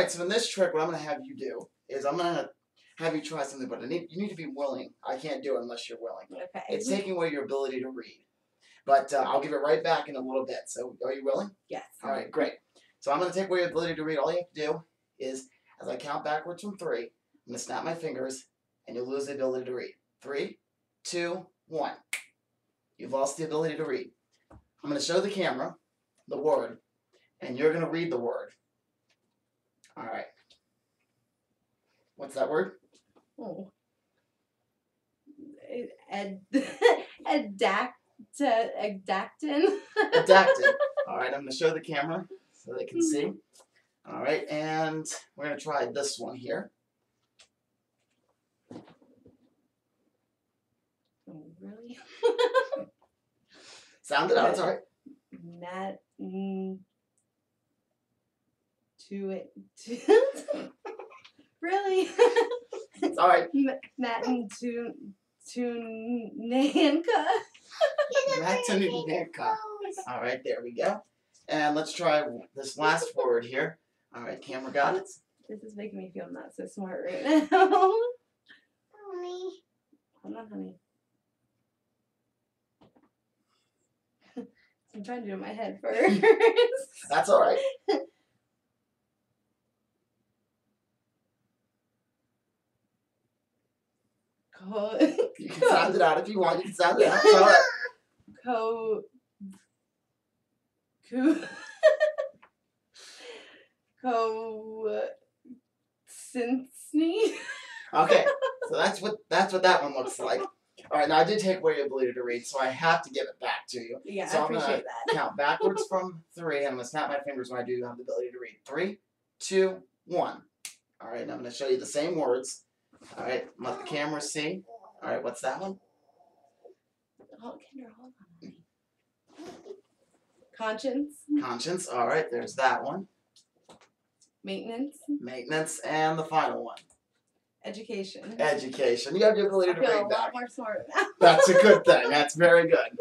right, so in this trick, what I'm going to have you do is I'm going to have you try something, but you need to be willing. I can't do it unless you're willing. Okay. It's taking away your ability to read. But I'll give it right back in a little bit. So are you willing? Yes. All right, great. So I'm going to take away your ability to read. All you have to do is, as I count backwards from 3, I'm going to snap my fingers, and you'll lose the ability to read. 3, 2, 1. You've lost the ability to read. I'm going to show the camera the word, and you're going to read the word. All right. What's that word? Oh. Adactin. Adactin. All right, I'm going to show the camera so they can see. All right, and we're going to try this one here. Oh, really? Sound it out, it's all right. Really? It's all right. Matinanka. Matinanka. All right, there we go. And let's try this last word here. All right, camera got it? This is making me feel not so smart right now. Honey. Hold on, honey. I'm trying to do it in my head first. That's all right. You can sound it out if you want. You can sound it out. It's all right. Cincinnati. Okay, so that's what that one looks like. All right, now I did take away your ability to read, so I have to give it back to you. Yeah, so I appreciate that. I'm gonna count backwards from 3, and I'm gonna snap my fingers when I do have the ability to read. 3, 2, 1. All right, now I'm gonna show you the same words. All right, let the camera see. All right, what's that one? Oh, Kendra, hold on. Conscience. Conscience. All right, there's that one. Maintenance. Maintenance, and the final one. Education. Education. You have the ability to read a back. lot more smart now. That's a good thing. That's very good.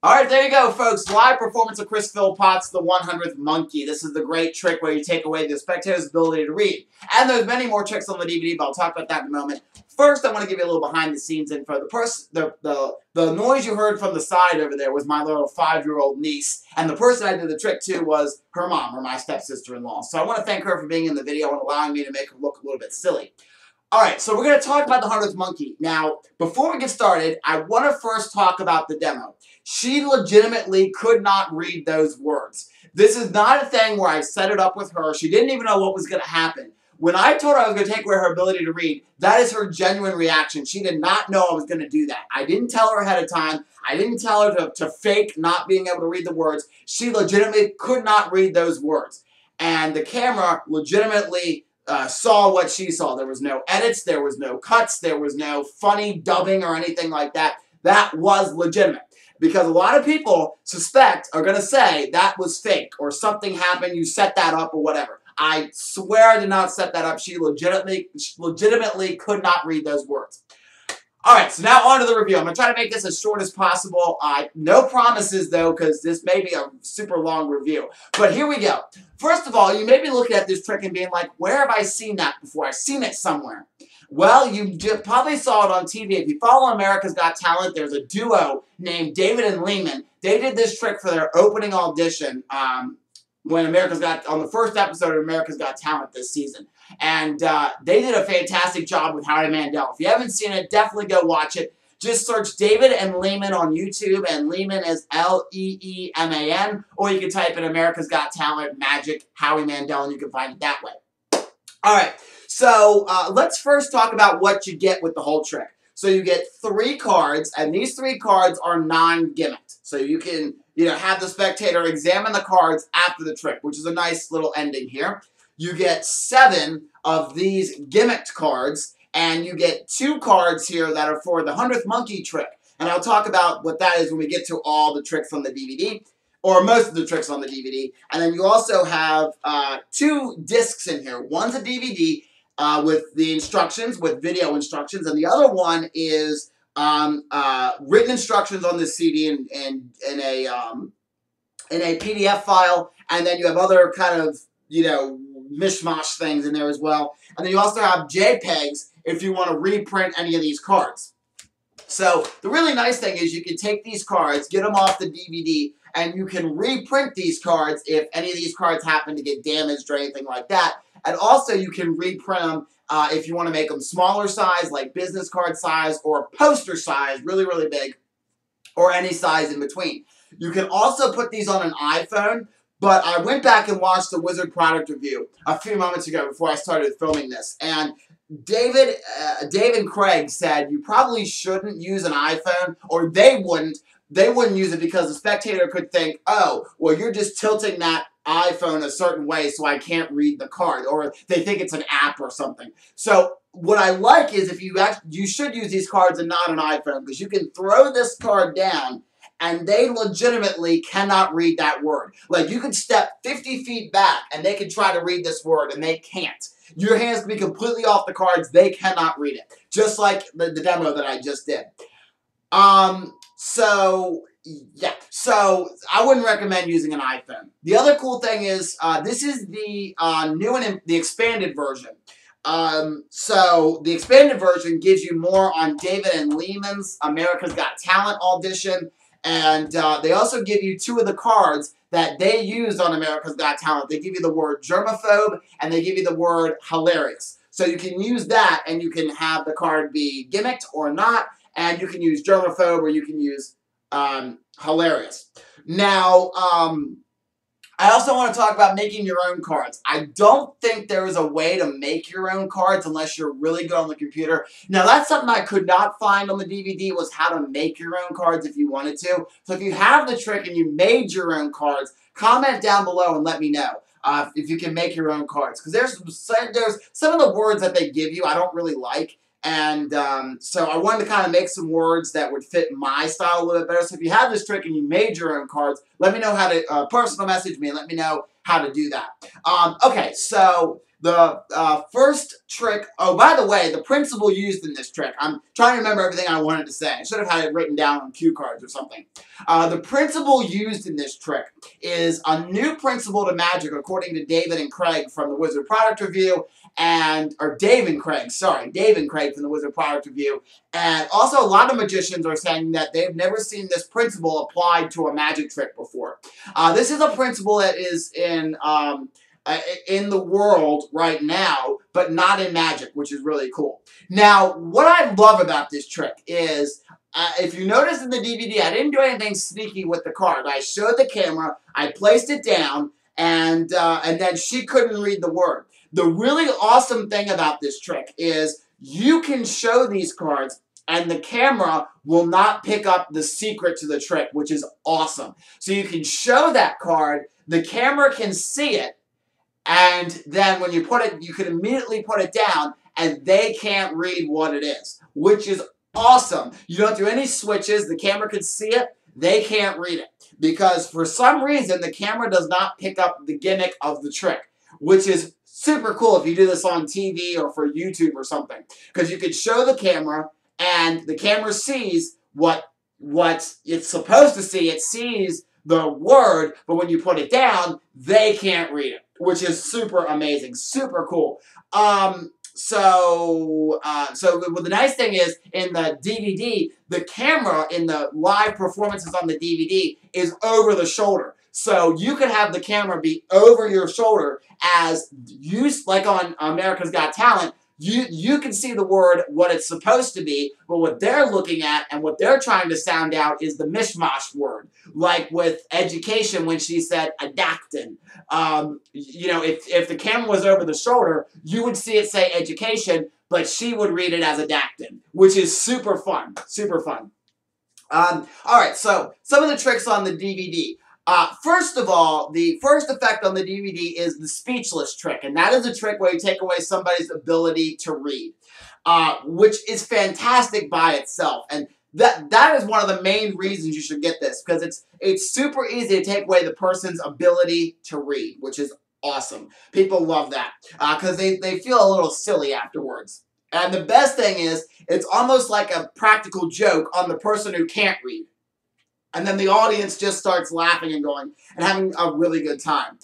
All right, there you go, folks. Live performance of Chris Philpotts, the 100th Monkey. This is the great trick where you take away the spectator's ability to read. And there's many more tricks on the DVD, but I'll talk about that in a moment. First, I want to give you a little behind-the-scenes info. The noise you heard from the side over there was my little 5-year-old niece, and the person I did the trick to was her mom, or my stepsister-in-law. So I want to thank her for being in the video and allowing me to make her look a little bit silly. All right, so we're going to talk about the 100th Monkey. Now, before we get started, I want to first talk about the demo. She legitimately could not read those words. This is not a thing where I set it up with her. She didn't even know what was going to happen. When I told her I was going to take away her ability to read, that is her genuine reaction. She did not know I was going to do that. I didn't tell her ahead of time. I didn't tell her to fake not being able to read the words. She legitimately could not read those words. And the camera legitimately saw what she saw. There was no edits. There was no cuts. There was no funny dubbing or anything like that. That was legitimate. Because a lot of people suspect, are going to say, that was fake, or something happened, you set that up, or whatever. I swear I did not set that up. She legitimately could not read those words. Alright, so now on to the review. I'm going to try to make this as short as possible. No promises, though, because this may be a super long review. But here we go. First of all, you may be looking at this trick and being like, where have I seen that before? I've seen it somewhere. Well, you probably saw it on TV. If you follow America's Got Talent, there's a duo named David and Lehman. They did this trick for their opening audition when on the first episode of America's Got Talent this season. And they did a fantastic job with Howie Mandel. If you haven't seen it, definitely go watch it. Just search David and Lehman on YouTube, and Lehman is L-E-E-M-A-N, or you can type in America's Got Talent, Magic, Howie Mandel, and you can find it that way. All right. So let's first talk about what you get with the whole trick. So you get 3 cards, and these 3 cards are non-gimmicked. So you can, have the spectator examine the cards after the trick, which is a nice little ending here. You get 7 of these gimmicked cards, and you get 2 cards here that are for the 100th Monkey trick. And I'll talk about what that is when we get to all the tricks on the DVD. Or most of the tricks on the DVD. And then you also have 2 discs in here. One's a DVD with the instructions, with video instructions, and the other one is written instructions on the CD in a PDF file, and then you have other kind of mishmash things in there as well. And then you also have JPEGs if you want to reprint any of these cards. So the really nice thing is you can take these cards, get them off the DVD, and you can reprint these cards if any of these cards happen to get damaged or anything like that. And also you can reprint them if you want to make them smaller size, like business card size, or poster size, really, really big, or any size in between. You can also put these on an iPhone, but I went back and watched the Wizard product review a few moments ago before I started filming this, and Dave and Craig said you probably shouldn't use an iPhone, or they wouldn't use it because the spectator could think, oh, well, you're just tilting that iPhone a certain way so I can't read the card, or they think it's an app or something. So what I like is if you should use these cards and not an iPhone, because you can throw this card down and they legitimately cannot read that word. Like, you could step 50 feet back and they can try to read this word and they can't. Your hands can be completely off the cards. They cannot read it. Just like the demo that I just did. So, yeah. So, I wouldn't recommend using an iPhone. The other cool thing is, this is the new and the expanded version. So, the expanded version gives you more on David and Lehman's America's Got Talent audition. And they also give you 2 of the cards that they used on America's Got Talent. They give you the word germaphobe, and they give you the word hilarious. So you can use that, and you can have the card be gimmicked or not, and you can use germaphobe, or you can use hilarious. Now, I also want to talk about making your own cards. I don't think there is a way to make your own cards unless you're really good on the computer. Now, that's something I could not find on the DVD, was how to make your own cards if you wanted to. So if you have the trick and you made your own cards, comment down below and let me know if you can make your own cards. Because there's some of the words that they give you I don't really like. And so I wanted to kind of make some words that would fit my style a little bit better. So if you have this trick and you made your own cards, let me know how to personal message me and let me know how to do that. Okay, so the first trick, oh, by the way, the principle used in this trick, I'm trying to remember everything I wanted to say. I should have had it written down on cue cards or something. The principle used in this trick is a new principle to magic, according to David and Craig from the Wizard product review, Dave and Craig from the Wizard product review. And also a lot of magicians are saying that they've never seen this principle applied to a magic trick before. This is a principle that is in the world right now, but not in magic, which is really cool. Now, what I love about this trick is, if you notice in the DVD, I didn't do anything sneaky with the card. I showed the camera, I placed it down, and then she couldn't read the word. The really awesome thing about this trick is you can show these cards and the camera will not pick up the secret to the trick, which is awesome. So you can show that card, the camera can see it, and then when you put it, you can immediately put it down and they can't read what it is, which is awesome. You don't do any switches, the camera can see it, they can't read it. Because for some reason, the camera does not pick up the gimmick of the trick, which is super cool if you do this on TV or for YouTube or something. Because you could show the camera, and the camera sees what it's supposed to see. It sees the word, but when you put it down, they can't read it, which is super amazing, super cool. So the nice thing is, in the DVD, the camera in the live performances on the DVD is over the shoulder. So you could have the camera be over your shoulder as you, like on America's Got Talent, you can see the word, what it's supposed to be, but what they're looking at and what they're trying to sound out is the mishmash word. Like with education when she said adactin. You know, if the camera was over the shoulder, you would see it say education, but she would read it as adactin, which is super fun, super fun. Alright, so some of the tricks on the DVD. First of all, the first effect on the DVD is the speechless trick, and that is a trick where you take away somebody's ability to read, which is fantastic by itself, and that is one of the main reasons you should get this, because it's super easy to take away the person's ability to read, which is awesome. People love that, because they feel a little silly afterwards. And the best thing is, it's almost like a practical joke on the person who can't read. And then the audience just starts laughing and going and having a really good time.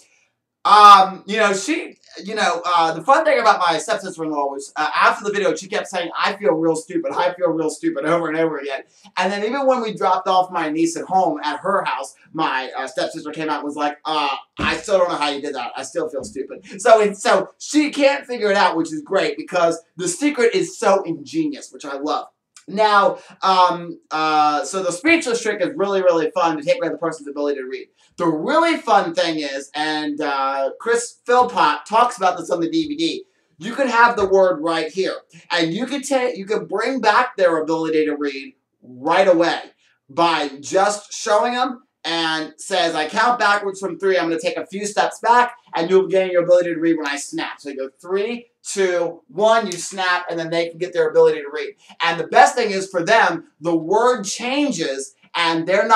You know, the fun thing about my stepsister-in-law was after the video, she kept saying, I feel real stupid over and over again. And then even when we dropped off my niece at home at her house, my stepsister came out and was like, I still don't know how you did that. I still feel stupid. So she can't figure it out, which is great because the secret is so ingenious, which I love. Now, so the speechless trick is really, really fun to take away the person's ability to read. The really fun thing is, and Chris Philpott talks about this on the DVD, you could have the word right here. And you could bring back their ability to read right away by just showing them and says, I count backwards from 3, I'm going to take a few steps back, and you'll gain your ability to read when I snap. So you go 3, 2, 1, you snap, and then they can get their ability to read. And the best thing is for them, the word changes, and they're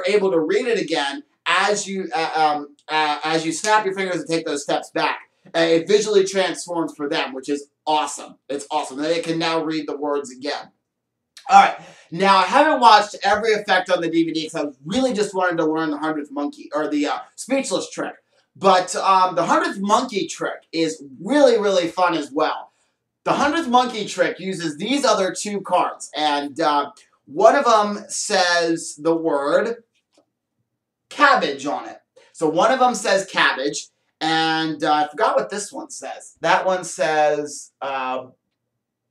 able to read it again as you snap your fingers and take those steps back. It visually transforms for them, which is awesome. It's awesome. They can now read the words again. All right. Now, I haven't watched every effect on the DVD because I really just wanted to learn the 100th monkey, or the speechless trick. But the 100th monkey trick is really, really fun as well. The 100th monkey trick uses these other 2 cards. And one of them says the word cabbage on it. So one of them says cabbage. And I forgot what this one says. That one says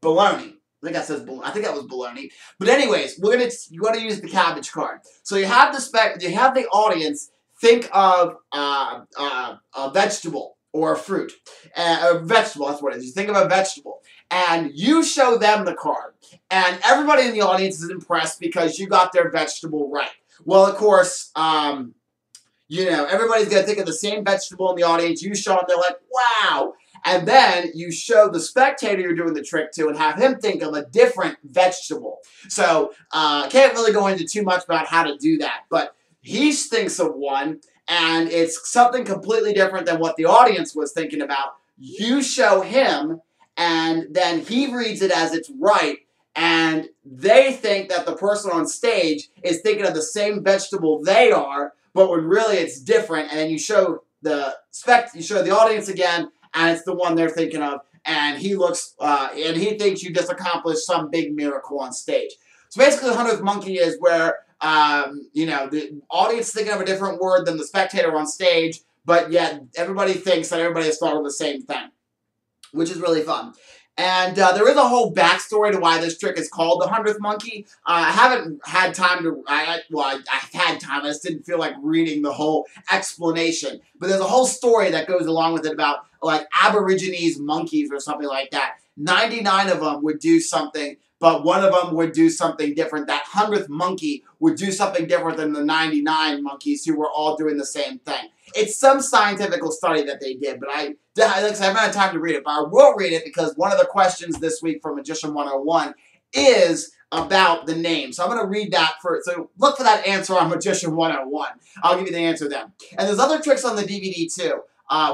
bologna. I think that was bologna. But anyways, you want to use the cabbage card. So you have the audience think of a vegetable or a fruit. A vegetable, that's what it is. You think of a vegetable. And you show them the card. And everybody in the audience is impressed because you got their vegetable right. Well, of course, you know, everybody's going to think of the same vegetable in the audience. You show them, they're like, wow. And then you show the spectator you're doing the trick to and have him think of a different vegetable. So I can't really go into too much about how to do that. But he thinks of one, and it's something completely different than what the audience was thinking about. You show him, and then he reads it as it's right. And they think that the person on stage is thinking of the same vegetable they are, but when really it's different. And then you show the audience again, and it's the one they're thinking of, and he thinks you just accomplished some big miracle on stage. So basically, the 100th monkey is where you know, the audience is thinking of a different word than the spectator on stage, but yet everybody thinks that everybody has thought of the same thing, which is really fun. And there is a whole backstory to why this trick is called the 100th monkey. I haven't had time to, I've had time, I just didn't feel like reading the whole explanation. But there's a whole story that goes along with it about, like, Aborigines monkeys or something like that. 99 of them would do something, but one of them would do something different. That 100th monkey would do something different than the 99 monkeys who were all doing the same thing. It's some scientific study that they did, but I haven't had time to read it, but I will read it because one of the questions this week for Magician 101 is about the name. So I'm going to read that so look for that answer on Magician 101. I'll give you the answer then. And there's other tricks on the DVD too,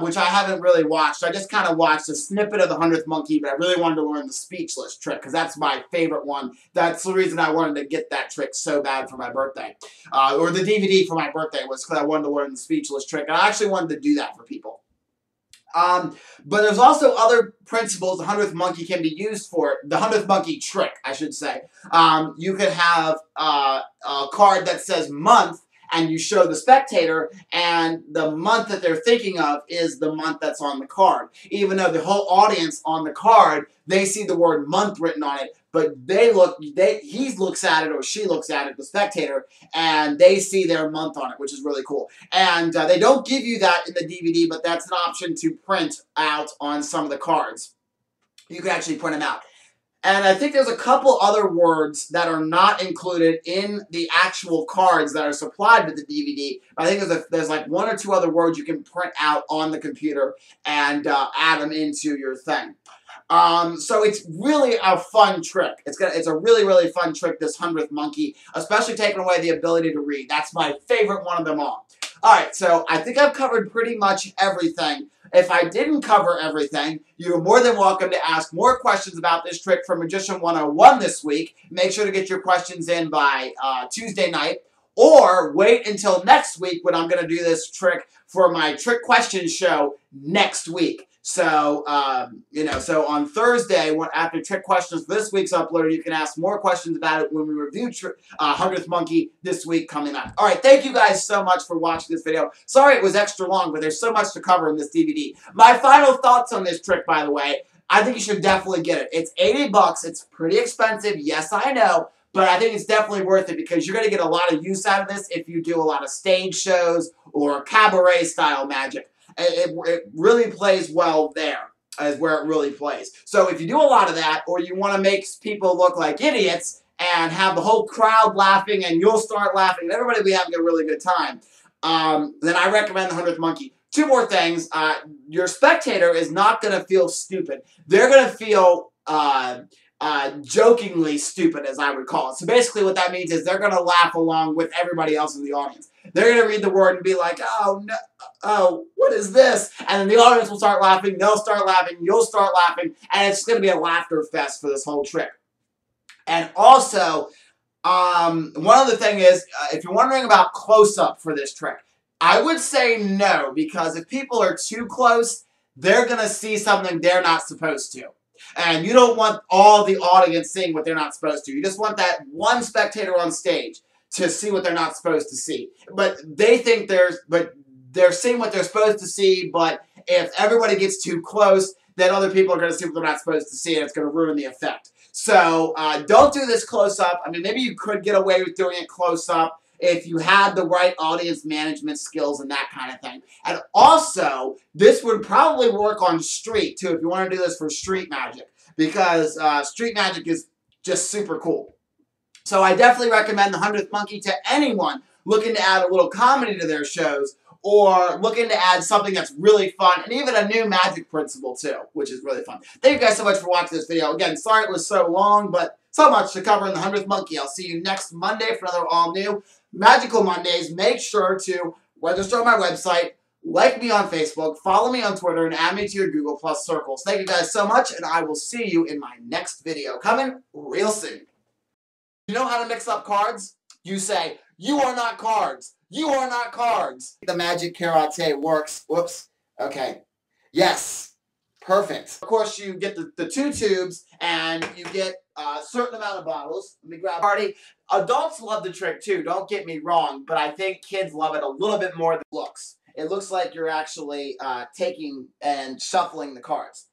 which I haven't really watched. I just kind of watched a snippet of the 100th monkey, but I really wanted to learn the speechless trick because that's my favorite one. That's the reason I wanted to get that trick so bad for my birthday. Or the DVD for my birthday was because I wanted to learn the speechless trick. And I actually wanted to do that for people. But there's also other principles the 100th monkey can be used for. The 100th monkey trick, I should say. You could have a card that says month, and you show the spectator, and the month that they're thinking of is the month that's on the card. Even though the whole audience on the card, they see the word month written on it, but he looks at it, or she looks at it, the spectator, and they see their month on it, which is really cool. And they don't give you that in the DVD, but that's an option to print out on some of the cards. You can actually print them out. And I think there's a couple other words that are not included in the actual cards that are supplied with the DVD. I think there's like 1 or 2 other words you can print out on the computer and add them into your thing. So it's really a fun trick. It's a really, really fun trick, this 100th monkey, especially taking away the ability to read. That's my favorite one of them all. Alright, so I think I've covered pretty much everything. If I didn't cover everything, you're more than welcome to ask more questions about this trick from Magician 101 this week. Make sure to get your questions in by Tuesday night. or wait until next week when I'm going to do this trick for my trick question show next week. So, so on Thursday, after trick questions for this week's uploaded, you can ask more questions about it when we review 100th Monkey this week coming up. All right, thank you guys so much for watching this video. Sorry it was extra long, but there's so much to cover in this DVD. My final thoughts on this trick, by the way, I think you should definitely get it. It's 80 bucks. It's pretty expensive. Yes, I know. But I think it's definitely worth it because you're going to get a lot of use out of this if you do a lot of stage shows or cabaret-style magic. It really plays well there, is where it really plays. So if you do a lot of that, or you want to make people look like idiots and have the whole crowd laughing and you'll start laughing and everybody will be having a really good time, then I recommend the 100th Monkey. Two more things. Your spectator is not going to feel stupid. They're going to feel jokingly stupid, as I would call it. So basically what that means is they're going to laugh along with everybody else in the audience. They're going to read the word and be like, oh, no, oh, what is this? And then the audience will start laughing, they'll start laughing, you'll start laughing, and it's going to be a laughter fest for this whole trick. And also, one other thing is, if you're wondering about close-up for this trick, I would say no, because if people are too close, they're going to see something they're not supposed to. And you don't want all the audience seeing what they're not supposed to. You just want that one spectator on stage to see what they're not supposed to see. But they think they're seeing what they're supposed to see, but if everybody gets too close, then other people are going to see what they're not supposed to see, and it's going to ruin the effect. So don't do this close up. I mean, maybe you could get away with doing it close up if you had the right audience management skills and that kind of thing. And also, this would probably work on street, too, if you want to do this for street magic, because street magic is just super cool. So I definitely recommend the 100th Monkey to anyone looking to add a little comedy to their shows, or looking to add something that's really fun, and even a new magic principle, too, which is really fun. Thank you guys so much for watching this video. Again, sorry it was so long, but so much to cover in the 100th Monkey. I'll see you next Monday for another all-new Magical Mondays. Make sure to register on my website, like me on Facebook, follow me on Twitter, and add me to your Google Plus circles. Thank you guys so much, and I will see you in my next video, coming real soon. You know how to mix up cards? You say, you are not cards. You are not cards. The magic karate works. Whoops. Okay. Yes. Perfect. Of course, you get the 2 tubes, and you get a certain amount of bottles. Let me grab a party. Adults love the trick, too. Don't get me wrong, but I think kids love it a little bit more than it looks. It looks like you're actually taking and shuffling the cards.